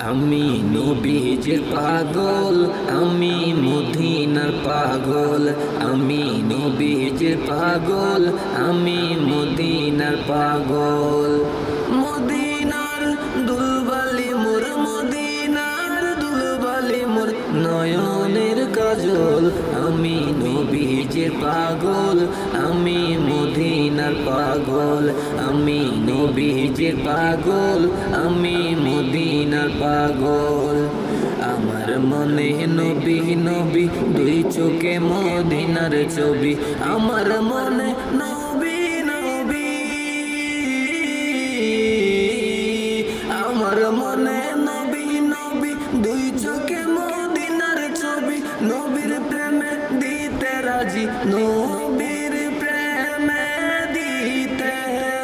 আমি নবীজির পাগল, আমি মদিনার পাগল। আমি নবীজির পাগল, আমি মদিনার পাগল। মদিনার দুলবালি মোর, মদিনার দুলবালি মোর নয়নের কাজল। আমি নবীজির পাগল, আমি মদিনার পাগল। আমি নবীজির পাগল, আমি মদিনার পাগল। আমার মনে নবী নবী, দুই চোখে মদিনার ছবি। আমার মনে নবী নবী, আমার মনে নবী নবী, দুই চোখে মদিনার ছবি। নবীর প্রেমে দিতে রাজি, নবীর প্রেমে দিতে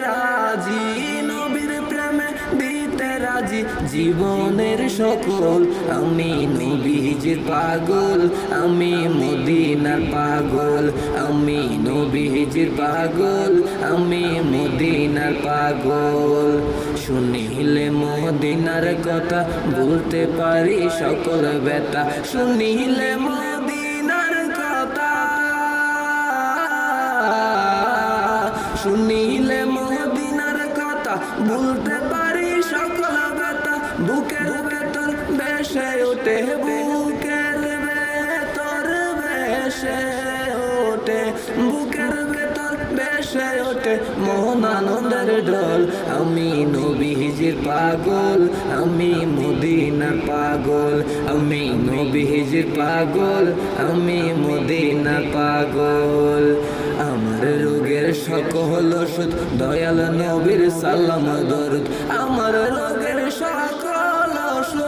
রাজি, নবীর প্রেমে দিতে রাজি জীবনের সকল। আমি নবীজির পাগল, আমি মদিনার পাগল। আমি নবীজির পাগল, আমি মদিনার পাগল। শুনিলে মদিনার কথা, বলতে পারি সকল ব্যথা। শুনিলে মদিনার কথা, শুনিলে মদিনার কথা, বলতে পারি সকল ব্যথা। বুকের ভেতর ভেসে ওঠে, বুকের ভেতর ভেসে ওঠে, বুকের ভেতর ভেসে ওঠে মন আনন্দের ঢল। আমি নবীজির পাগল, আমি মদিনার পাগল। আমি নবীজির পাগল, আমি মদিনার পাগল। আমার রোগের সকল ওষুধ দয়াল নবীর সালাম দরুদ। আমার রোগের সকল ওষুধ,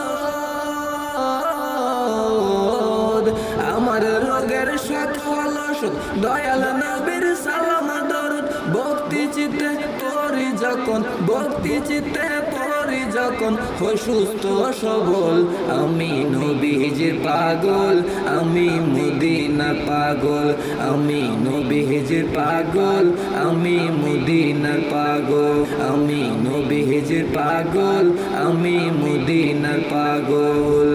আমার রোগের সকল ওষুধ দয়াল নবীর সালাম দরুদ। ভক্তি চিত্তে পড়ি যখন, ভক্তি চিত্তে পড়ি যখন, হই সুস্থ সবল। আমি নবীজির পাগল, আমি মদিনার পাগল। আমি নবীজির পাগল, আমি মদিনার পাগল। আমি নবীজির পাগল, আমি মদিনার পাগল।